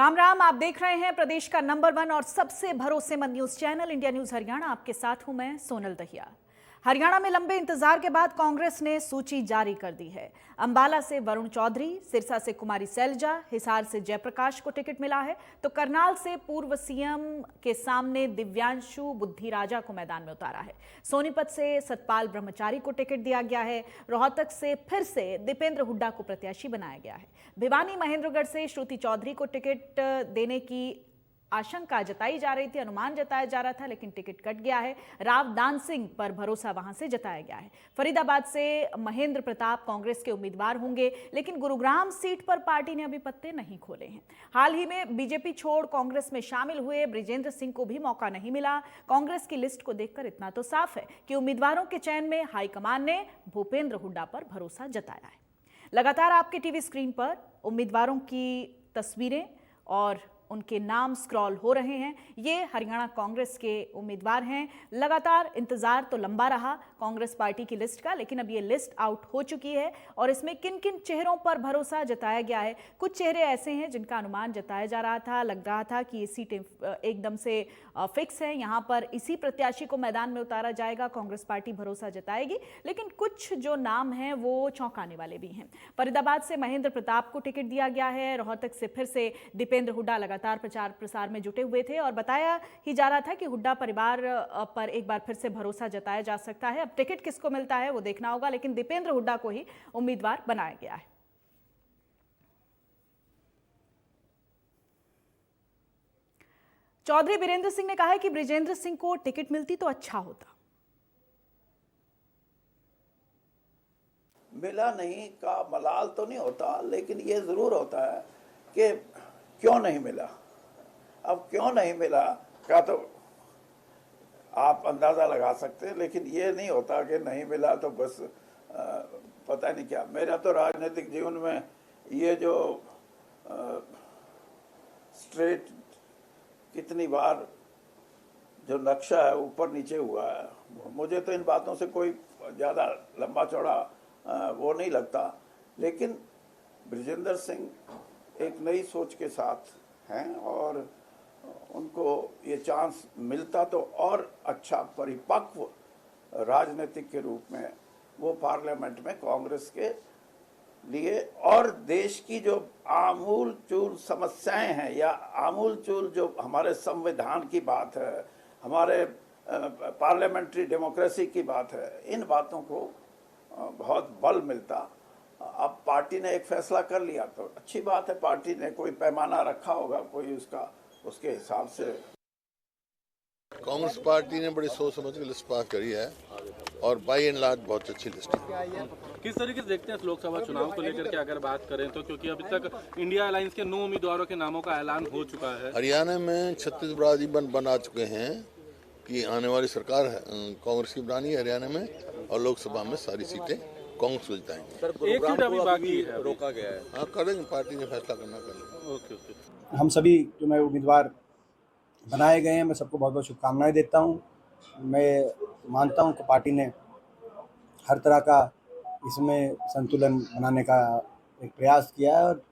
राम राम। आप देख रहे हैं प्रदेश का नंबर 1 और सबसे भरोसेमंद news channel India news Haryana. आपके साथ हूं मैं सोनल दहिया। हरियाणा में लंबे इंतजार के बाद कांग्रेस ने सूची जारी कर दी है। अंबाला से वरुण चौधरी, सिरसा से कुमारी सैलजा, हिसार से जयप्रकाश को टिकट मिला है, तो करनाल से पूर्व सीएम के सामने दिव्यांशु बुद्धिराजा को मैदान में उतारा है। सोनीपत से सतपाल ब्रह्मचारी को टिकट दिया गया है। रोहतक से फिर से दीपेंद्र हुड्डा को प्रत्याशी बनाया गया है। भिवानी महेंद्रगढ़ से श्रुति चौधरी को टिकट देने की आशंका जताई जा रही थी, अनुमान जताया जा रहा था, लेकिन टिकट कट गया है। राव दान सिंह पर भरोसा वहां से जताया गया है। फरीदाबाद से महेंद्र प्रताप कांग्रेस के उम्मीदवार होंगे, लेकिन गुरुग्राम सीट पर पार्टी ने अभी पत्ते नहीं खोले हैं। हाल ही में बीजेपी छोड़ कांग्रेस में शामिल हुए बृजेंद्र सिंह को भी मौका नहीं मिला। कांग्रेस की लिस्ट को देखकर इतना तो साफ है कि उम्मीदवारों के चयन में हाईकमान ने भूपेंद्र हुड्डा पर भरोसा जताया है। लगातार आपके टीवी स्क्रीन पर उम्मीदवारों की तस्वीरें और उनके नाम स्क्रॉल हो रहे हैं। ये हरियाणा कांग्रेस के उम्मीदवार हैं। लगातार इंतजार तो लंबा रहा कांग्रेस पार्टी की लिस्ट का, लेकिन अब ये लिस्ट आउट हो चुकी है और इसमें किन किन चेहरों पर भरोसा जताया गया है। कुछ चेहरे ऐसे हैं जिनका अनुमान जताया जा रहा था, लग रहा था कि ये सीटें एकदम से फिक्स है, यहाँ पर इसी प्रत्याशी को मैदान में उतारा जाएगा, कांग्रेस पार्टी भरोसा जताएगी। लेकिन कुछ जो नाम हैं वो चौंकाने वाले भी हैं। फरीदाबाद से महेंद्र प्रताप को टिकट दिया गया है। रोहतक से फिर से दीपेंद्र हुड्डा लगातार प्रचार प्रसार में जुटे हुए थे और बताया ही जा रहा था कि हुड्डा परिवार पर एक बार फिर से भरोसा जताया जा सकता है। अब टिकट किसको मिलता है वो देखना होगा, लेकिन दीपेंद्र हुड्डा को ही उम्मीदवार बनाया गया है। चौधरी बीरेंद्र सिंह ने कहा है कि बृजेंद्र सिंह को टिकट मिलती तो अच्छा होता। मिला नहीं का मलाल तो नहीं होता, लेकिन ये जरूर होता है कि क्यों नहीं मिला। अब क्यों नहीं मिला का तो आप अंदाजा लगा सकते हैं, लेकिन ये नहीं होता कि नहीं मिला तो बस पता नहीं क्या। मेरा तो राजनीतिक जीवन में ये जो स्ट्रेट कितनी बार जो नक्शा है ऊपर नीचे हुआ है, मुझे तो इन बातों से कोई ज़्यादा लंबा चौड़ा वो नहीं लगता। लेकिन बृजेंद्र सिंह एक नई सोच के साथ हैं और उनको ये चांस मिलता तो और अच्छा परिपक्व राजनीतिक के रूप में वो पार्लियामेंट में कांग्रेस के लिए और देश की जो आमूल चूल समस्याएं हैं या आमूल चूल जो हमारे संविधान की बात है, हमारे पार्लियामेंट्री डेमोक्रेसी की बात है, इन बातों को बहुत बल मिलता। अब पार्टी ने एक फैसला कर लिया तो अच्छी बात है, पार्टी ने कोई पैमाना रखा होगा, कोई उसके हिसाब से। कांग्रेस पार्टी ने बड़ी सोच समझ के लिस्ट पास करी है और बाई एंड लार्ज बहुत अच्छी लिस्ट है। किस तरीके से देखते हैं इस लोकसभा चुनाव को लेकर के अगर बात करें तो, क्योंकि अभी तक इंडिया अलायंस के 9 उम्मीदवारों के नामों का ऐलान हो चुका है। हरियाणा में 36 बराजी बना चुके हैं कि आने वाली सरकार कांग्रेस की बनानी है हरियाणा में और लोकसभा में सारी सीटें कांग्रेस को जिताएंगे। एक सीट अभी बाकी है, रोका गया है। हाँ करेंगे, पार्टी ने फैसला करना कर। ओके। हम सभी जो मैं उम्मीदवार बनाए गए हैं, मैं सबको बहुत बहुत शुभकामनाएं देता हूं। मैं मानता हूं कि पार्टी ने हर तरह का इसमें संतुलन बनाने का एक प्रयास किया है और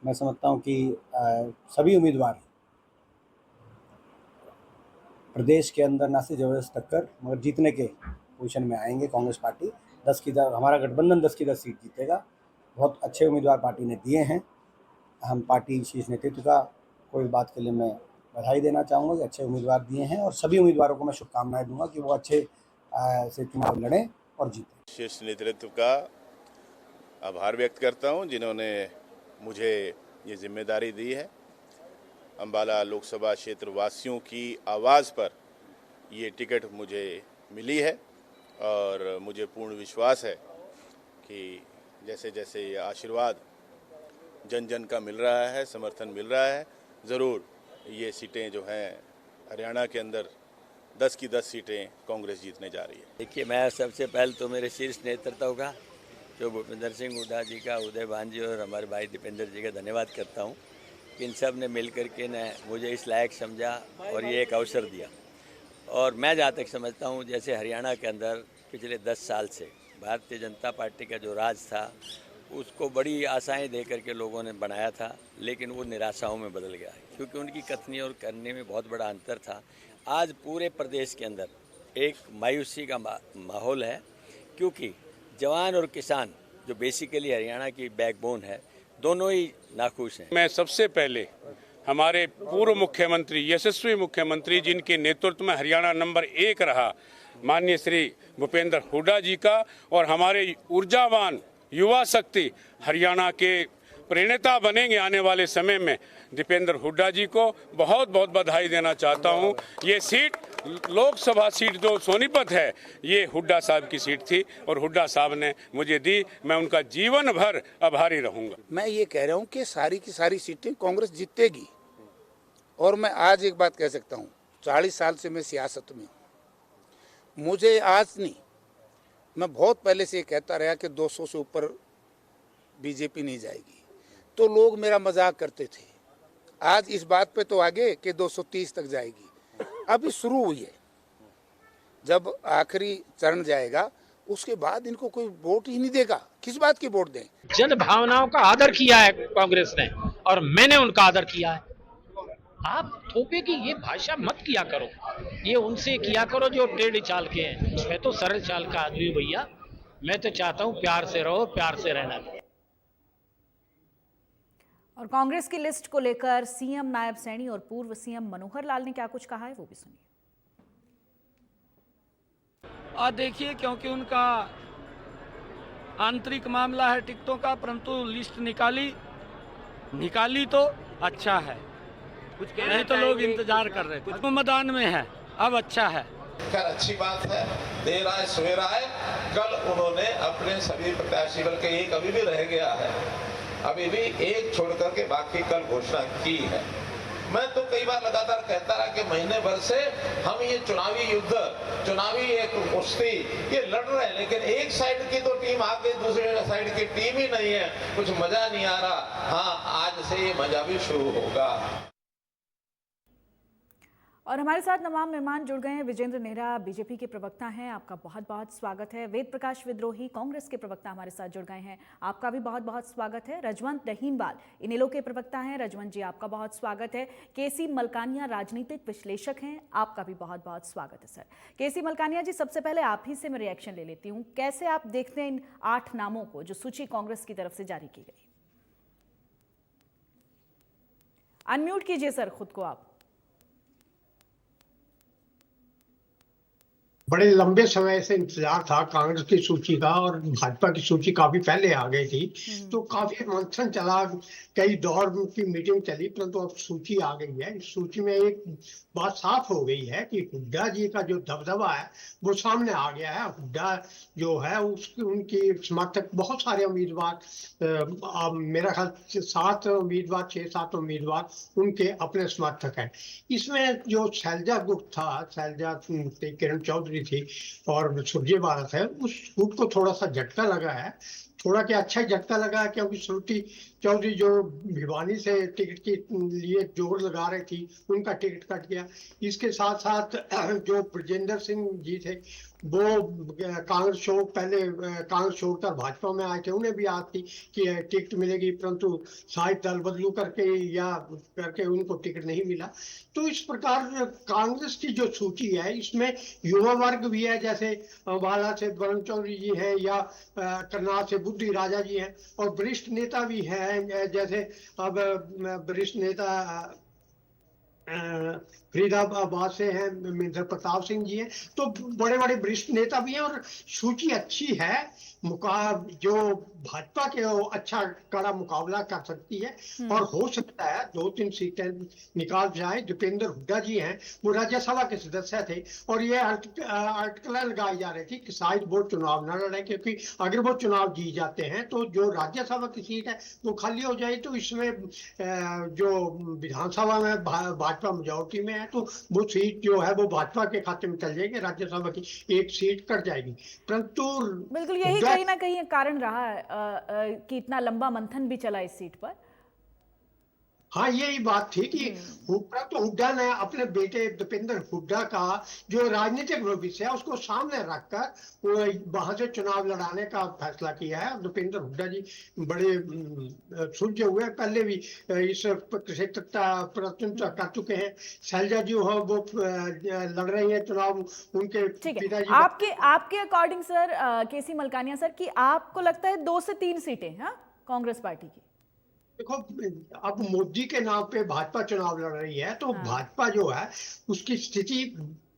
मैं समझता हूं कि सभी उम्मीदवार प्रदेश के अंदर ना सिर्फ जबरदस्त टक्कर मगर जीतने के पोजीशन में आएंगे। कांग्रेस पार्टी 10 की 10 हमारा गठबंधन 10 की 10 सीट जीतेगा। बहुत अच्छे उम्मीदवार पार्टी ने दिए हैं। हम पार्टी शीर्ष नेतृत्व का कोई बात के लिए मैं बधाई देना चाहूँगा कि अच्छे उम्मीदवार दिए हैं और सभी उम्मीदवारों को मैं शुभकामनाएं दूंगा कि वो अच्छे से चुनाव लड़ें और जीतें। शीर्ष नेतृत्व का आभार व्यक्त करता हूं जिन्होंने मुझे ये जिम्मेदारी दी है। अंबाला लोकसभा क्षेत्र वासियों की आवाज़ पर ये टिकट मुझे मिली है और मुझे पूर्ण विश्वास है कि जैसे जैसे ये आशीर्वाद जन जन का मिल रहा है, समर्थन मिल रहा है, ज़रूर ये सीटें जो हैं हरियाणा के अंदर 10 की 10 सीटें कांग्रेस जीतने जा रही है। देखिए, मैं सबसे पहले तो मेरे शीर्ष नेतृत्व का जो भूपेंद्र सिंह हुड्डा जी का, उदय भान जी और हमारे भाई दीपेंद्र जी का धन्यवाद करता हूँ। इन सब ने मिल करके ने मुझे इस लायक समझा और ये एक अवसर दिया। और मैं जहाँ तक समझता हूँ, जैसे हरियाणा के अंदर पिछले 10 साल से भारतीय जनता पार्टी का जो राज था उसको बड़ी आशाएं दे करके लोगों ने बनाया था, लेकिन वो निराशाओं में बदल गया क्योंकि उनकी कथनी और करने में बहुत बड़ा अंतर था। आज पूरे प्रदेश के अंदर एक मायूसी का माहौल है क्योंकि जवान और किसान जो बेसिकली हरियाणा की बैकबोन है, दोनों ही नाखुश हैं। मैं सबसे पहले हमारे पूर्व मुख्यमंत्री, यशस्वी मुख्यमंत्री जिनके नेतृत्व में हरियाणा नंबर 1 रहा, माननीय श्री भूपेंद्र हुड्डा जी का और हमारे ऊर्जावान युवा शक्ति हरियाणा के प्रेरणा बनेंगे आने वाले समय में, दीपेंद्र हुड्डा जी को बहुत बहुत बधाई देना चाहता हूं। ये सीट, लोकसभा सीट जो सोनीपत है, ये हुड्डा साहब की सीट थी और हुड्डा साहब ने मुझे दी। मैं उनका जीवन भर आभारी रहूंगा। मैं ये कह रहा हूं कि सारी की सारी सीटें कांग्रेस जीतेगी। और मैं आज एक बात कह सकता हूं, 40 साल से मैं सियासत में हूं, मुझे आज नहीं, मैं बहुत पहले से ये कहता रहा कि 200 से ऊपर बीजेपी नहीं जाएगी, तो लोग मेरा मजाक करते थे। आज इस बात पे तो आगे कि 230 तक जाएगी। अभी शुरू हुई है, जब आखिरी चरण जाएगा उसके बाद इनको कोई वोट ही नहीं देगा। किस बात की वोट दें? जन भावनाओं का आदर किया है कांग्रेस ने और मैंने उनका आदर किया है। आप थोपे की ये भाषा मत किया करो, ये उनसे किया करो जो टेढ़ी चाल के हैं। मैं तो सरल चाल का आदमी भैया, मैं तो चाहता हूँ प्यार से रहो, प्यार से रहना। और कांग्रेस की लिस्ट को लेकर सीएम नायब सैनी और पूर्व सीएम मनोहर लाल ने क्या कुछ कहा है, वो भी सुनिए। देखिए, क्योंकि उनका आंतरिक मामला है टिकटों का, परंतु लिस्ट निकाली तो अच्छा है, कुछ नहीं तो लोग इंतजार कर रहे थे। मैदान में है, अब अच्छा है। खैर अच्छी बात है, देर आए सवेर आए। कल उन्होंने अपने सभी प्रत्याशी, बल्कि एक अभी भी रह गया है, अभी भी एक छोड़ करके बाकी कल घोषणा की है। मैं तो कई बार लगातार कहता रहा कि महीने भर से हम ये चुनावी युद्ध, चुनावी एक कुश्ती ये लड़ रहे हैं, लेकिन एक साइड की तो टीम आ गई, दूसरे साइड की टीम ही नहीं है, कुछ मजा नहीं आ रहा। हाँ, आज से ये मजा भी शुरू होगा। और हमारे साथ तमाम मेहमान जुड़ गए हैं। विजेंद्र नेहरा बीजेपी के प्रवक्ता हैं, आपका बहुत बहुत स्वागत है। वेद प्रकाश विद्रोही कांग्रेस के प्रवक्ता हमारे साथ जुड़ गए हैं, आपका भी बहुत बहुत स्वागत है। रजवंत रहीनवाल इनेलो के प्रवक्ता हैं, रजवंत जी आपका बहुत स्वागत है। केसी मलकानिया राजनीतिक विश्लेषक हैं, आपका भी बहुत बहुत स्वागत है सर। केसी मलकानिया जी, सबसे पहले आप ही से मैं रिएक्शन ले लेती हूँ, कैसे आप देखते हैं इन 8 नामों को जो सूची कांग्रेस की तरफ से जारी की गई? अनम्यूट कीजिए सर खुद को आप। बड़े लंबे समय से इंतजार था कांग्रेस की सूची का, और भाजपा की सूची काफी पहले आ गई थी, तो काफी मंथन चला, कई दौर की मीटिंग चली, परंतु अब सूची आ गई है। इस सूची में एक बात साफ हो गई है कि हुड्डा जी का जो दबदबा है वो सामने आ गया है। हुड्डा जो है उसकी, उनकी समर्थक बहुत सारे उम्मीदवार, मेरा ख्याल 7 उम्मीदवार, 6-7 उम्मीदवार उनके अपने समर्थक हैं। इसमें जो शैलजा गुट था, शैलजा किरण चौधरी थी और सुरजेवाला है, उस गुट को थोड़ा सा झटका लगा है। थोड़ा क्या अच्छा झटका लगा, क्योंकि श्रुति चौधरी जो भिवानी से टिकट के लिए जोर लगा रही थी, उनका टिकट कट गया। इसके साथ साथ जो ब्रजेंद्र सिंह जी थे, वो कांग्रेस छोड़कर भाजपा में आए थे, उन्हें भी आस थी कि टिकट मिलेगी, परंतु शायद दल बदलू करके उनको टिकट नहीं मिला। तो इस प्रकार कांग्रेस की जो सूची है, इसमें युवा वर्ग भी है, जैसे अम्बाला से वरुण चौधरी जी हैं, या करनाल से बुद्धि राजा जी हैं, और वरिष्ठ नेता भी हैं, जैसे अब वरिष्ठ नेता फरीदाबाद से हैं महेंद्र प्रताप सिंह जी हैं। तो बड़े बड़े वरिष्ठ नेता भी हैं, और सूची अच्छी है। जो भाजपा के अच्छा कड़ा मुकाबला कर सकती है, और हो सकता है 2-3 सीटें निकाल जाए। दीपेंद्र हुड्डा जी हैं, वो राज्यसभा के सदस्य थे, और ये अटकलें लगाई जा रही थी कि शायद वो चुनाव न लड़े, क्योंकि अगर वो चुनाव जीत जाते हैं तो जो राज्यसभा की सीट है वो खाली हो जाए। तो इसमें जो विधानसभा में भाजपा मेजोरिटी में है, तो वो सीट जो है वो भाजपा के खाते में चल जाएगी, राज्यसभा की एक सीट कट जाएगी। परंतु बिल्कुल यही कहीं ना कहीं कारण रहा कि इतना लंबा मंथन भी चला इस सीट पर। हाँ, यही बात थी कि तो हुड्डा ने अपने बेटे दीपेंद्र हुड्डा का जो राजनीतिक भविष्य है उसको सामने रखकर वो वहां से चुनाव लड़ाने का फैसला किया है। दीपेंद्र हुड्डा जी बड़े सुलझे हुए हैं, पहले भी इस क्षेत्र का प्रतिनिधित्व कर चुके हैं। शैलजा जी हो वो लड़ रही है चुनाव, उनके ठीक है। पिताजी आपके अकॉर्डिंग सर, केसी मलकानिया सर, कि आपको लगता है 2 से 3 सीटें कांग्रेस पार्टी की? देखो, अब मोदी के नाम पे भाजपा चुनाव लड़ रही है तो भाजपा जो है उसकी स्थिति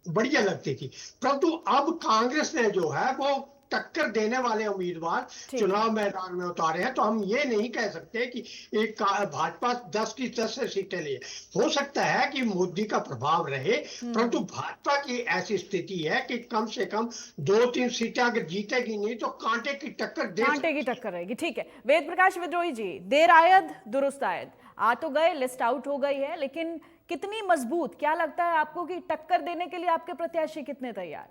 बढ़िया लगती थी, परंतु अब कांग्रेस ने जो है वो टक्कर देने वाले उम्मीदवार चुनाव मैदान में उतारे हैं। तो हम ये नहीं कह सकते कि एक भाजपा 10 की 10 सीटें ले। हो सकता है कि मोदी का प्रभाव रहे, परंतु भाजपा की ऐसी स्थिति है कि कम से कम 2-3 सीटें अगर जीतेगी नहीं तो कांटे की टक्कर रहेगी। ठीक है, वेद प्रकाश विद्रोही जी, देर आयद दुरुस्त आयद, आ तो गए, लिस्ट आउट हो गई है, लेकिन कितनी मजबूत, क्या लगता है आपको कि टक्कर देने के लिए आपके प्रत्याशी कितने तैयार?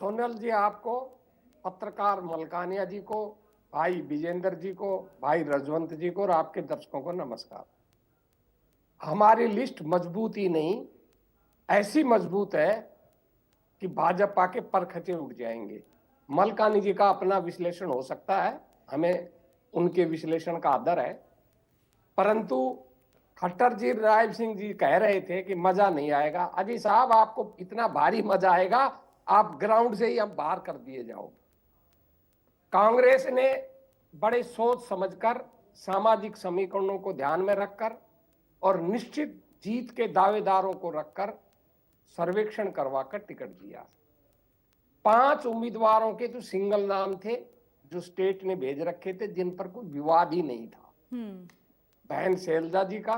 सोनल जी, आपको, पत्रकार मलकानिया जी को, भाई विजेंद्र जी को, भाई रजवंत जी को और आपके दर्शकों को नमस्कार। हमारी लिस्ट मजबूत ही नहीं, ऐसी मजबूत है कि भाजपा के परखचे उठ जाएंगे। मलकानी जी का अपना विश्लेषण हो सकता है, हमें उनके विश्लेषण का आदर है, परंतु खट्टर जी, राय सिंह जी कह रहे थे कि मजा नहीं आएगा। अजी साहब, आपको इतना भारी मजा आएगा, आप ग्राउंड से ही हम बाहर कर दिए जाओ। कांग्रेस ने बड़े सोच समझकर, सामाजिक समीकरणों को ध्यान में रखकर और निश्चित जीत के दावेदारों को रखकर सर्वेक्षण करवाकर टिकट दिया। 5 उम्मीदवारों के तो सिंगल नाम थे जो स्टेट ने भेज रखे थे, जिन पर कोई विवाद ही नहीं था। बहन शैलजा जी का,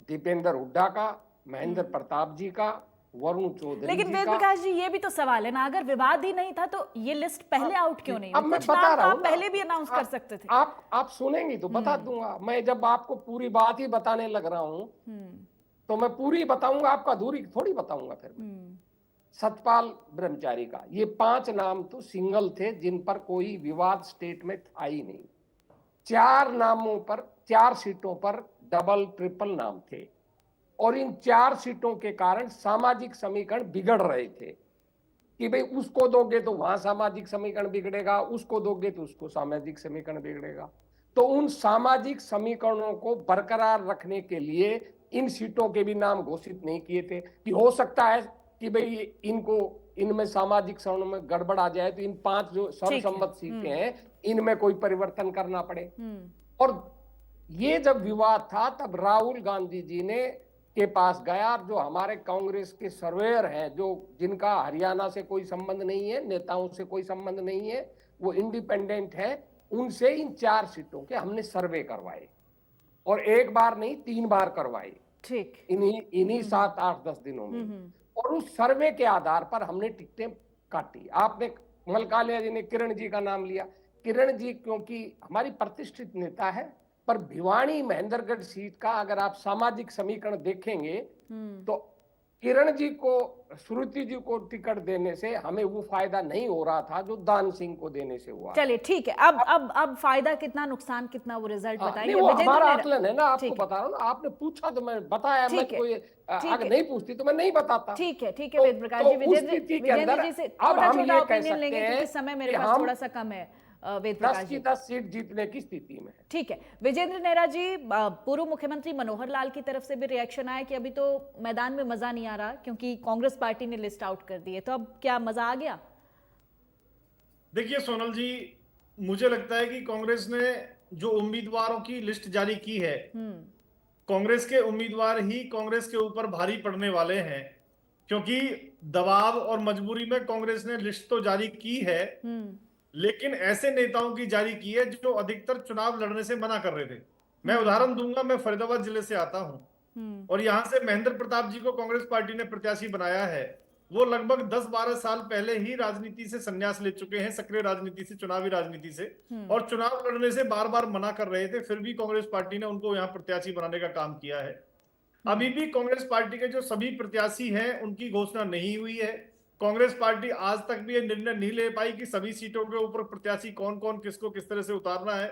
दीपेंद्र हुड्डा का, महेंद्र प्रताप जी का, वरुण चौधरी। लेकिन वेद प्रकाश जी, ये भी तो सवाल है ना, अगर विवाद ही नहीं था तो ये लिस्ट पहले आउट क्यों नहीं? अब मैं बता रहा हूं, पहले भी अनाउंस कर सकते थे। आप सुनेंगी तो बता दूंगा। मैं जब आपको पूरी बात ही बताने लग रहा हूं तो मैं पूरी बताऊंगा, आपका अधूरी थोड़ी बताऊंगा। फिर सतपाल ब्रह्मचारी का, ये 5 नाम तो सिंगल थे जिन पर कोई विवाद स्टेट में था ही नहीं। 4 नामों पर, 4 सीटों पर डबल ट्रिपल नाम थे और इन 4 सीटों के कारण सामाजिक समीकरण बिगड़ रहे थे कि भाई उसको दोगे तो वहां सामाजिक समीकरण बिगड़ेगा, उसको दोगे तो उसको सामाजिक समीकरण बिगड़ेगा। तो उन सामाजिक समीकरणों को बरकरार रखने के लिए इन सीटों के भी नाम घोषित नहीं किए थे कि हो सकता है कि भाई इनमें सामाजिक समीकरण में गड़बड़ आ जाए तो इन 5 जो सर्वसम्मत सीटें हैं इनमें कोई परिवर्तन करना पड़े। और ये जब विवाद था तब राहुल गांधी जी ने के पास गया, जो हमारे कांग्रेस के सर्वेयर हैं, जो जिनका हरियाणा से कोई संबंध नहीं है, नेताओं से कोई संबंध नहीं है, वो इंडिपेंडेंट है, उनसे इन 4 सीटों के हमने सर्वे करवाए और 1 बार नहीं 3 बार करवाए। ठीक, इन्हीं 7-8-10 दिनों में। और उस सर्वे के आधार पर हमने टिकटें काटी। आपने मलकानिया जी ने किरण जी का नाम लिया। किरण जी क्योंकि हमारी प्रतिष्ठित नेता है, पर भिवानी महेंद्रगढ़ सीट का अगर आप सामाजिक समीकरण देखेंगे तो किरण जी को, श्रुति जी को टिकट देने से हमें वो फायदा नहीं हो रहा था जो दान सिंह को देने से हुआ। चलिए ठीक है, अब फायदा कितना, नुकसान कितना, वो रिजल्ट बताइए। वो हमारा आकलन है ना, आपको बता रहा हूँ ना, आपने पूछा तो मैं बताया। मैं कोई अगर नहीं पूछती तो मैं नहीं बताता। ठीक है वेद प्रकाश जी, विजेंद्र जी से छोटा ओपिनियन लेंगे क्योंकि समय मेरे पास थोड़ा सा कम है। वेद प्रकाश जी, 10 सीट जीतने की स्थिति में। ठीक है, विजेंद्र नेहरा जी, पूर्व मुख्यमंत्री मनोहर लाल की तरफ से भी रिएक्शन आया कि अभी तो मैदान में मजा नहीं आ रहा क्योंकि कांग्रेस पार्टी ने लिस्ट आउट कर दी है, तो अब क्या मजा आ गया? देखिए सोनल जी, मुझे लगता है कि कांग्रेस ने जो उम्मीदवारों की लिस्ट जारी की है, कांग्रेस के उम्मीदवार ही कांग्रेस के ऊपर भारी पड़ने वाले हैं, क्योंकि दबाव और मजबूरी में कांग्रेस ने लिस्ट तो जारी की है, लेकिन ऐसे नेताओं की जारी की है जो अधिकतर चुनाव लड़ने से मना कर रहे थे। मैं उदाहरण दूंगा, मैं फरीदाबाद जिले से आता हूं और यहां से महेंद्र प्रताप जी को कांग्रेस पार्टी ने प्रत्याशी बनाया है। वो लगभग 10-12 साल पहले ही राजनीति से संन्यास ले चुके हैं, सक्रिय राजनीति से, चुनावी राजनीति से, और चुनाव लड़ने से बार बार मना कर रहे थे, फिर भी कांग्रेस पार्टी ने उनको यहाँ प्रत्याशी बनाने का काम किया है। अभी भी कांग्रेस पार्टी के जो सभी प्रत्याशी हैं उनकी घोषणा नहीं हुई है। कांग्रेस पार्टी आज तक भी ये निर्णय नहीं ले पाई कि सभी सीटों के ऊपर प्रत्याशी कौन कौन किसको किस तरह से उतारना है।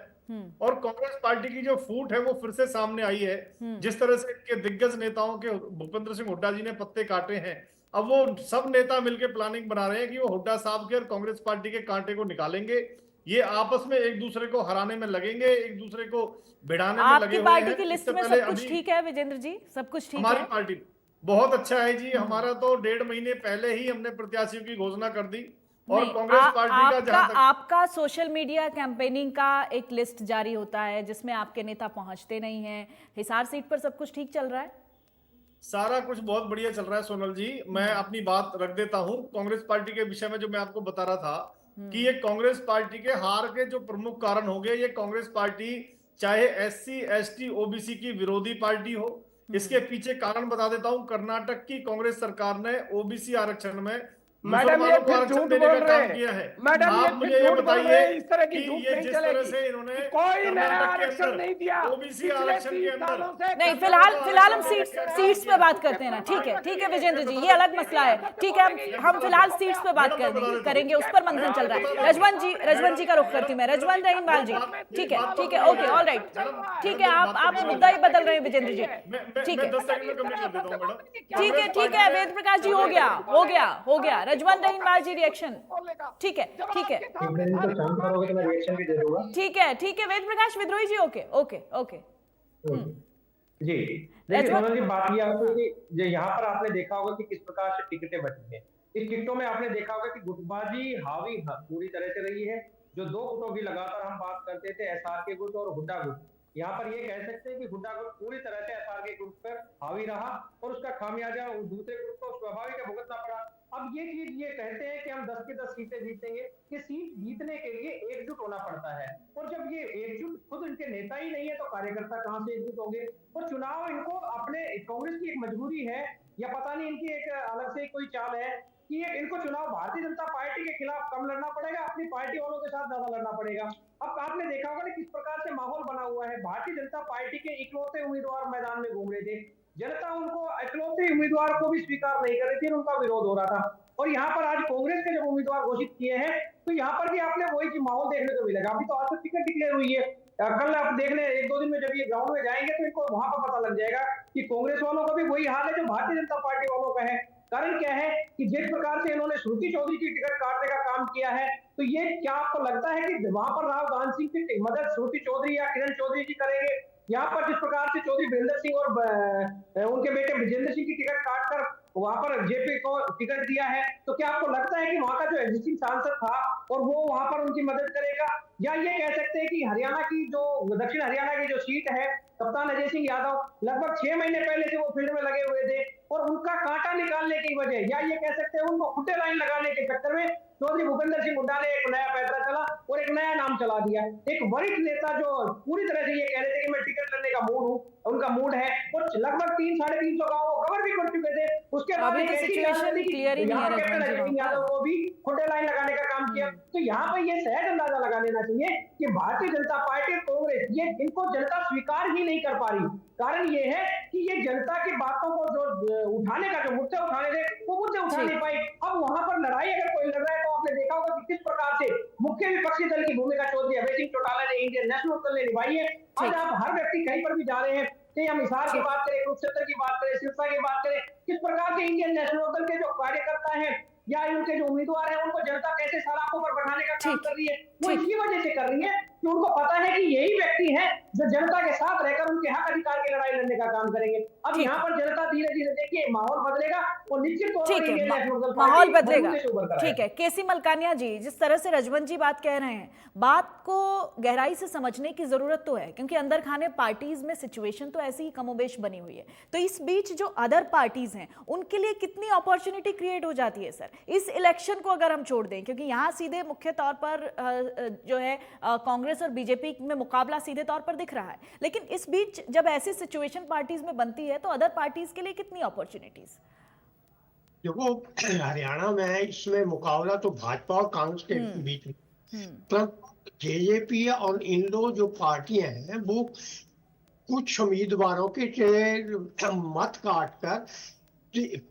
और कांग्रेस पार्टी की जो फूट है वो फिर से सामने आई है। जिस तरह से इनके दिग्गज नेताओं के भूपेंद्र सिंह हुड्डा जी ने पत्ते काटे हैं, अब वो सब नेता मिलकर प्लानिंग बना रहे हैं कि वो हुड्डा साहब के और कांग्रेस पार्टी के कांटे को निकालेंगे। ये आपस में एक दूसरे को हराने में लगेंगे, एक दूसरे को भिड़ाने में लगे हुए हैं। आपकी पार्टी की लिस्ट में सब कुछ ठीक है विजेंद्र जी? सब कुछ ठीक है? हमारी पार्टी बहुत अच्छा है जी। हमारा तो 1.5 महीने पहले ही हमने प्रत्याशियों की घोषणा कर दी। और कांग्रेस पार्टी का जहां तक आपका सोशल मीडिया कैंपेनिंग का एक लिस्ट जारी होता है जिसमें आपके नेता पहुंचते नहीं हैं। हिसार सीट पर सब कुछ ठीक चल रहा है? सारा कुछ बहुत बढ़िया चल रहा है सोनल जी। मैं अपनी बात रख देता हूं। कांग्रेस पार्टी के विषय में जो मैं आपको बता रहा था कि ये कांग्रेस पार्टी के हार के जो प्रमुख कारण होंगे, ये कांग्रेस पार्टी चाहे SC ST OBC की विरोधी पार्टी हो। इसके पीछे कारण बता देता हूं। कर्नाटक की कांग्रेस सरकार ने OBC आरक्षण में मैडम ये फिर झूठ बोल रहे हैं। मैडम ये मुझे फिर ये झूठ बोल रहे बताइए हैं। इस तरह की कि झूठ ये नहीं जिस तरह चलेगी। से इन्होंने कोई नया कर्नाटक के आरक्षण अंदर नहीं दिया। OBC आरक्षण के अंदर नहीं, फिलहाल हम सीट्स पे बात करते हैं ना। ठीक है विजेंद्र जी, ये अलग मसला है। ठीक है, हम फिलहाल सीट्स पे बात करेंगे, उस पर मंथन चल रहा है। रजवंत जी का रुख करती हूँ मैं। रजवंत रहीमवाल जी, ठीक है, ओके, ऑल राइट, ठीक है। आप मुद्दा ही बदल रहे हैं विजेंद्र जी। ठीक है, 10 सेकंड में कंप्लीट कर देता हूं मैडम। ठीक है। वेद प्रकाश जी, हो गया। रजवंत रहीमवाल जी, रिएक्शन? ठीक है। शांत करोगे तो मैं रिएक्शन भी दे दूंगा। ठीक है। वेद प्रकाश विद्रोही जी, ओके। जी देखिए सोनल जी, बात ये आपको कि यहाँ पर आपने देखा होगा कि किस प्रकार से टिकटें बटी हैं। इस टिकटों में आपने देखा होगा कि गुटबाजी हावी पूरी तरह से रही है। जो 2 गुटों की लगातार हम बात करते थे, SRK गुट और हुड्डा गुट, यहाँ पर ये कह सकते हैं कि हुड्डा गुट पूरी तरह से SRK गुट पर हावी रहा और उसका खामियाजा दूसरे गुट को स्वाभाविक है भुगतना पड़ा। अब ये चीज ये कहते हैं कि हम 10 की 10 सीटें जीतेंगे, कि सीट जीतने के लिए एकजुट होना पड़ता है। और जब ये एकजुट खुद इनके नेता ही नहीं है तो कार्यकर्ता कहां से एकजुट होंगे? और चुनाव इनको अपने कांग्रेस की एक मजबूरी है या पता नहीं इनकी एक अलग से कोई चाल है कि इनको चुनाव भारतीय जनता पार्टी के खिलाफ कम लड़ना पड़ेगा, अपनी पार्टी वालों के साथ ज्यादा लड़ना पड़ेगा। अब आपने देखा होगा कि किस प्रकार से माहौल बना हुआ है। भारतीय जनता पार्टी के इकलौते उम्मीदवार मैदान में घूम रहे थे। जनता उनको इकलौते उम्मीदवार को भी स्वीकार नहीं कर रही थी, उनका विरोध हो रहा था। और यहाँ पर आज कांग्रेस के जब उम्मीदवार घोषित किए हैं तो यहाँ पर भी आपने वही माहौल देखने को मिलेगा। अभी तो आज तक टिकट डिक्लेयर हुई है, कल आप देख लें 1-2 दिन में जब ये ग्राउंड में जाएंगे तो इनको वहां पर पता लग जाएगा कि कांग्रेस वालों का भी वही हाल है जो भारतीय जनता पार्टी वालों का है। कारण क्या है कि जिस प्रकार से इन्होंने श्रुति चौधरी की टिकट काटने का काम किया है, तो ये क्या आपको लगता है कि वहां पर राव गान सिंह की मदद श्रुति चौधरी या किरण चौधरी जी करेंगे? यहाँ पर जिस प्रकार से चौधरी वीरेंद्र सिंह और उनके बेटे विजेंद्र सिंह की टिकट काटकर वहां पर जेपी को टिकट दिया है, तो क्या आपको लगता है कि वहां का जो एग्जिस्टिंग सांसद था और वो वहां पर उनकी मदद करेगा? या ये कह सकते हैं कि हरियाणा की जो दक्षिण हरियाणा की जो सीट है, कप्तान अजय सिंह यादव लगभग 6 महीने पहले से वो फील्ड में लगे हुए थे और उनका कांटा निकालने की वजह, या ये कह सकते हैं उनको खुटे लाइन लगाने के चक्कर में चौधरी भूपेंद्र सिंह हुड्डा ने एक नया फैसला चला और एक नया नाम चला दिया। एक वरिष्ठ नेता जो पूरी तरह से ये कह रहे थे कि मैं टिकट लेने का मूड हूँ, उनका मूड है, और लगभग 3-350 गाँव वो कवर भी कर चुके थे। उसके बाद यादव को भी खुटे लाइन लगाने का काम किया। तो यहाँ पर ये सहज अंदाजा लगा लेना चाहिए कि भारतीय जनता पार्टी कांग्रेस ये इनको जनता स्वीकार ही नहीं कर पा रही। कारण ये है कि ये जनता की बातों को जो उठाने का जो मुद्दे उठाने थे वो मुद्दे उठा नहीं पाई। अब वहां पर लड़ाई अगर कोई लड़ रहा है तो आपने देखा होगा कि किस प्रकार से मुख्य विपक्षी दल की भूमिका चौधरी अभय सिंह चौटाला ने इंडियन नेशनल दल ने निभाई है। आज आप हर व्यक्ति कहीं पर भी जा रहे हैं, चाहे हम हिसार की बात करें, कुरुक्षेत्र की बात करें, सिरसा की बात करें, किस प्रकार से इंडियन नेशनल दल के जो कार्यकर्ता हैं या उनके जो उम्मीदवार हैं उनको जनता कैसे सलाखों पर बैठाने का काम कर रही है, वो इसी वजह से कर रही है कि उनको पता है कि यही व्यक्ति हैं जो जनता के साथ रहकर उनके हक अधिकार की लड़ाई लड़ने का काम करेंगे। अब यहाँ पर जनता धीरे धीरे देखिए माहौल बदलेगा और निश्चित तौर पर माहौल बदलेगा। ठीक है, केसी मलकानिया जी, जिस तरह से रजवंत जी बात कह रहे हैं, बात को गहराई से समझने की जरूरत तो है, क्योंकि अंदर खाने पार्टीज में सिचुएशन तो ऐसी ही कमोबेश बनी हुई है। तो इस बीच जो अदर पार्टीज हैं उनके लिए कितनी अपॉर्चुनिटी क्रिएट हो जाती है सर इस इलेक्शन को अगर हम छोड़ दें, क्योंकि यहाँ सीधे मुख्य तौर पर जो है कांग्रेस और बीजेपी में मुकाबला सीधे तौर पर दिख रहा है, लेकिन इस बीच जब ऐसी सिचुएशन पार्टीज में बनती है तो अदर पार्टीज के लिए कितनी अपॉर्चुनिटीज? देखो हरियाणा में इसमें मुकाबला तो भाजपा और कांग्रेस के बीच में, पर जेजेपी और इन दो जो पार्टियां हैं वो कुछ उम्मीदवारों के मत काट कर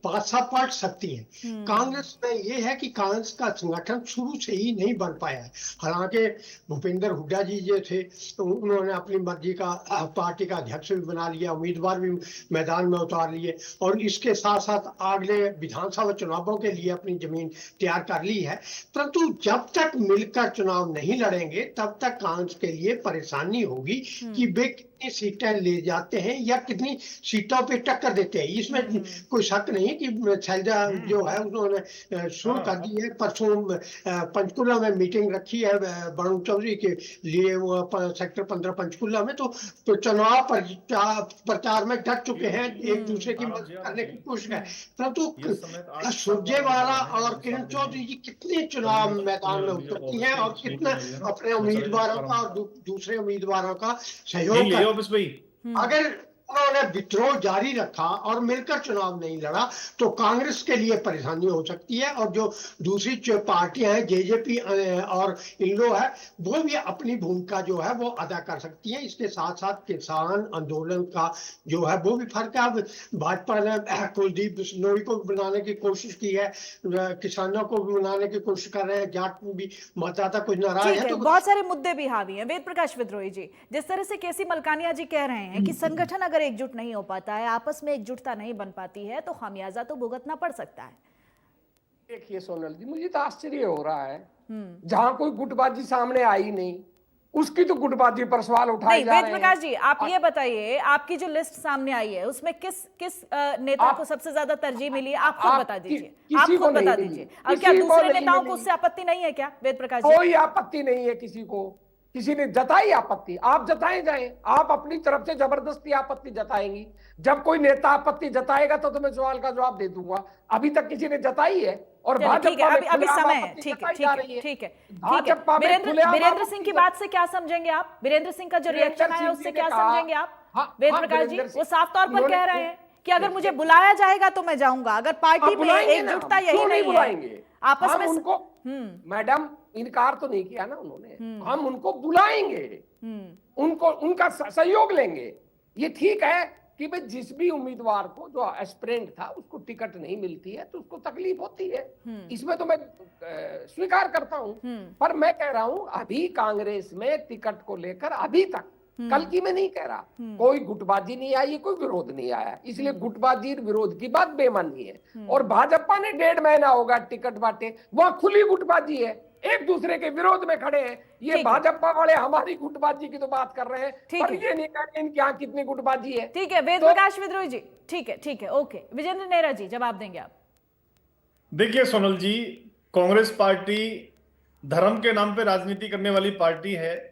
पासा पलट सकती है। कांग्रेस में ये है कि कांग्रेस का संगठन शुरू से ही नहीं बन पाया है। हालांकि भूपेंद्र हुड्डा जी जो थे तो उन्होंने अपनी मर्जी का पार्टी का अध्यक्ष भी बना लिया, उम्मीदवार भी मैदान में उतार लिए और इसके साथ साथ अगले विधानसभा चुनावों के लिए अपनी जमीन तैयार कर ली है। परंतु जब तक मिलकर चुनाव नहीं लड़ेंगे तब तक कांग्रेस के लिए परेशानी होगी कि वे कितनी सीटें ले जाते हैं या कितनी सीटों पे टक्कर देते हैं। इसमें कोई शक नहीं है कि शैलजा जो है उन्होंने शुरू कर दी है। परसों पंचकुला में मीटिंग रखी है वरुण चौधरी के लिए, वो सेक्टर 15 पंचकुला में, तो चुनाव प्रचार में डट चुके हैं, एक दूसरे की मदद करने की कोशिश है। परंतु सुरजेवाला और किरण चौधरी जी कितने चुनाव मैदान में उतरती हैं और कितना अपने उम्मीदवारों का और दूसरे उम्मीदवारों का सहयोग अगर उन्होंने विद्रोह जारी रखा और मिलकर चुनाव नहीं लड़ा तो कांग्रेस के लिए परेशानी हो सकती है। और जो दूसरी पार्टियां हैं जेजेपी और इंलो है वो भी अपनी भूमिका जो है वो अदा कर सकती है। इसके साथ साथ किसान आंदोलन का जो है वो भी फर्क है। भाजपा ने कुलदीप बिश्नोई को भी बनाने की कोशिश की है, किसानों को भी बनाने की कोशिश कर रहे हैं, जाट भी मतदाता कुछ नाराज है। तो बहुत सारे मुद्दे भी हावी हैं। वेद प्रकाश विद्रोही जी, जिस तरह से केसी मलकानिया जी कह रहे हैं कि संगठन अगर एकजुट नहीं हो पाता है, आपस में एकजुटता नहीं बन पाती है, तो खामियाजा तो भुगतना पड़ सकता है। देखिए सोनल जी, मुझे तो आश्चर्य हो रहा है जहां कोई गुटबाजी सामने आई नहीं उसकी तो गुटबाजी पर सवाल उठाए जा रहे हैं। वेद प्रकाश जी, आप ये बताइए, आपकी जो लिस्ट सामने आई है उसमें किस नेता को सबसे ज्यादा तरजीह मिली? आप खुद बता दीजिए, आप खुद बता दीजिए। और क्या दूसरे नेताओं को उससे आपत्ति नहीं है क्या वेद प्रकाश जी? कोई आपत्ति नहीं है किसी को, किसी ने जताई आपत्ति, आप जताए जाएं, आप अपनी तरफ से जबरदस्ती आपत्ति जताएंगी। जब कोई नेता आपत्ति जताएगा तो मैं सवाल का जवाब दे दूंगा। अभी तक किसी ने जताई है और भाजपा में अभी समय है। ठीक है। वीरेंद्र सिंह की बात से क्या समझेंगे आप? वीरेंद्र सिंह का जो रिएक्शन आया उससे क्या समझेंगे आप? वेद प्रकाश जी वो साफ तौर पर कह रहे हैं कि अगर मुझे बुलाया जाएगा तो मैं जाऊंगा। अगर पार्टी में एकजुटता यही नहीं है आपस में उनको, मैडम इनकार तो नहीं किया ना उन्होंने, हम उनको बुलाएंगे, उनको उनका सहयोग लेंगे। ये ठीक है कि भाई जिस भी उम्मीदवार को जो एस्पिरेंट था उसको टिकट नहीं मिलती है तो उसको तकलीफ होती है, इसमें तो मैं स्वीकार करता हूं। पर मैं कह रहा हूं अभी कांग्रेस में टिकट को लेकर अभी तक, कल की मैं नहीं कह रहा, कोई गुटबाजी नहीं आई, कोई विरोध नहीं आया। इसलिए गुटबाजी विरोध की बात बेमानी है। और भाजपा ने 1.5 महीना होगा टिकट बांटे, वहां खुली गुटबाजी है, एक दूसरे के विरोध में खड़े हैं। ये भाजपा वाले हमारी गुटबाजी की तो बात कर रहे हैं, पर ये नहीं कहते इनके यहाँ कितनी गुटबाजी है। ठीक है वेद प्रकाश विद्रोही जी, ठीक है, ओके। विजेंद्र नेहरा जी, जवाब देंगे आप। देखिए सोनल जी, कांग्रेस पार्टी धर्म के नाम पे राजनीति करने वाली पार्टी है।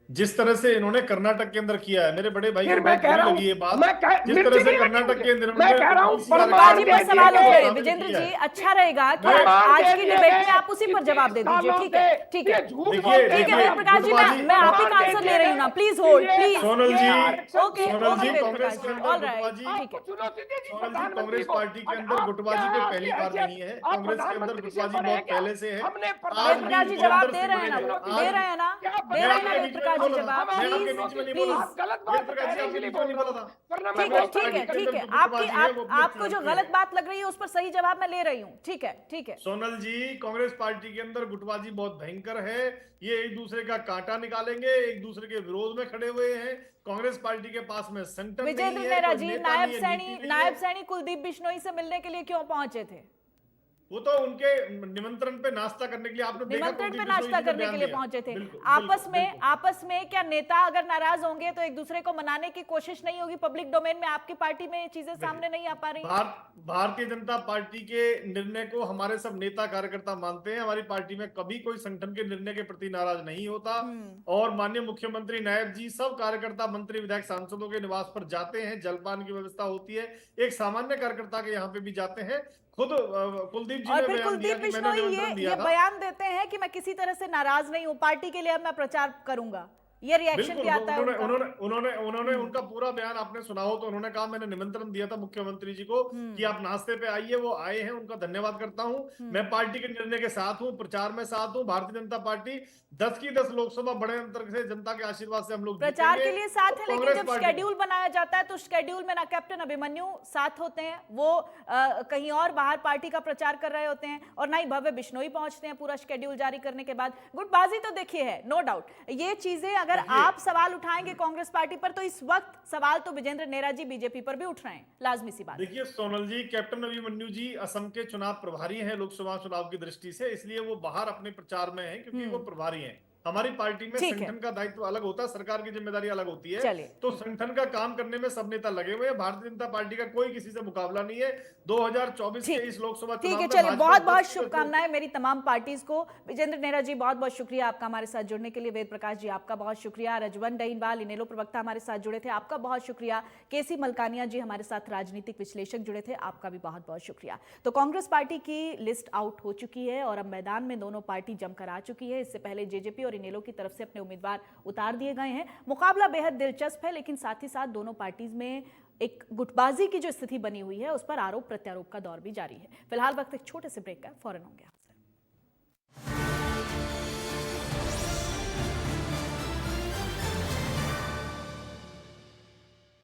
जिस तरह से इन्होंने कर्नाटक के अंदर किया है, मेरे बड़े भाई को बहुत बुरी लगी ये बात। जिस तरह से कर्नाटक के अंदर सवाल उठ रहे। विजेंद्र जी, अच्छा रहेगा कि आज की डिबेट में आप उसी पर जवाब दे दीजिए। ठीक है वेद प्रकाश जी, मैं आप ही का आंसर ले रही हूँ ना, please hold please. Sonal ji, okay, Congress के अंदर कांग्रेस पार्टी के अंदर गुटबाजी कोई पहली बार नहीं है। कांग्रेस के अंदर गुटबाजी बहुत पहले से है। वेद प्रकाश जी जवाब दे रहे हैं ना, वेद प्रकाश जी जवाब प्लीज। ठीक है, आपको जो गलत बात लग रही है उस पर सही जवाब मैं ले रही हूँ। ठीक है सोनल जी, कांग्रेस पार्टी के अंदर गुटबाजी बहुत भयंकर है। ये एक दूसरे का कांटा निकालेंगे, एक दूसरे के विरोध में खड़े हुए हैं। कांग्रेस पार्टी के पास में संगठन नहीं है। विजेंद्र नेहरा जी, नायब सैनी कुलदीप बिश्नोई से मिलने के लिए क्यों पहुंचे थे? वो तो उनके निमंत्रण पे नाश्ता करने के लिए, आपने देखा, निमंत्रण पे नाश्ता करने के लिए पहुंचे थे। आपस में क्या नेता अगर नाराज होंगे तो एक दूसरे को मनाने की कोशिश नहीं होगी? पब्लिक डोमेन में आपकी पार्टी में चीजें सामने नहीं आ पा रही? भारतीय जनता पार्टी के निर्णय को हमारे सब नेता कार्यकर्ता मानते हैं। हमारी पार्टी में कभी कोई संगठन के निर्णय के प्रति नाराज नहीं होता। और माननीय मुख्यमंत्री नायब जी सब कार्यकर्ता, मंत्री, विधायक, सांसदों के निवास पर जाते हैं, जलपान की व्यवस्था होती है, एक सामान्य कार्यकर्ता के यहाँ पे भी जाते हैं। खुद कुलदीप जी और फिर कुलदीप बिश्नोई ये बयान देते हैं कि मैं किसी तरह से नाराज नहीं हूं, पार्टी के लिए अब मैं प्रचार करूंगा। ये रिएक्शन बिल्कुल, भी आता है उन्होंने उनका पूरा बयान आपने सुना हो तो उन्होंने कहा मैंने निमंत्रण दिया था मुख्यमंत्री जी को कि आप नाश्ते पे आइए, वो आए हैं, उनका धन्यवाद करता हूं। मैं पार्टी के निर्णय के साथ हूं, प्रचार में साथ हूं। भारतीय जनता पार्टी 10 की 10 लोकसभा बड़े अंतर से जनता के आशीर्वाद से हम लोग प्रचार जीतेंगे। के लिए साथ है, तो लेकिन कांग्रेस जब पार्टी- शेड्यूल बनाया जाता है तो शेड्यूल में ना कैप्टन अभिमन्यु साथ होते हैं, वो कहीं और बाहर पार्टी का प्रचार कर रहे होते हैं, और ना ही भव्य बिश्नोई पहुंचते हैं पूरा शेड्यूल जारी करने के बाद। गुटबाजी तो देखिए है, नो डाउट। ये चीजें अगर आप सवाल उठाएंगे कांग्रेस पार्टी पर, तो इस वक्त सवाल तो विजेंद्र नेहरा जी बीजेपी पर भी उठ रहे हैं, लाजमी सी बात। देखिए सोनल जी, कैप्टन अभिमन्यु जी असम के चुनाव प्रभारी हैं लोकसभा चुनाव की दृष्टि से, इसलिए वो बाहर अपने प्रचार में हैं क्योंकि वो प्रभारी हैं। हमारी पार्टी में संगठन का दायित्व अलग होता है, सरकार की जिम्मेदारी अलग होती है। तो संगठन का काम करने में सब नेता लगे हुए हैं। भारतीय जनता पार्टी का कोई किसी से मुकाबला नहीं है 2024 के इस लोकसभा चुनाव में। चलिए, बहुत बहुत शुभकामनाएं मेरी तमाम पार्टीज को। विजेंद्र नेहरा जी बहुत बहुत शुक्रिया आपका हमारे साथ जुड़ने के लिए। वेद प्रकाश जी आपका बहुत शुक्रिया। रजवंत डहीनवाल इनेलो प्रवक्ता हमारे साथ जुड़े थे, आपका बहुत शुक्रिया। केसी मलकानिया जी हमारे साथ राजनीतिक विश्लेषक जुड़े थे, आपका भी बहुत बहुत शुक्रिया। तो कांग्रेस पार्टी की लिस्ट आउट हो चुकी है और अब मैदान में दोनों पार्टी जमकर आ चुकी है। इससे पहले जेजेपी और इनेलो की तरफ से अपने उम्मीदवार उतार दिए गए हैं। मुकाबला बेहद दिलचस्प है, लेकिन साथ ही साथ दोनों पार्टीज में एक गुटबाजी की जो स्थिति बनी हुई है उस पर आरोप प्रत्यारोप का दौर भी जारी है। फिलहाल वक्त एक छोटे से ब्रेक का, फौरन होंगे।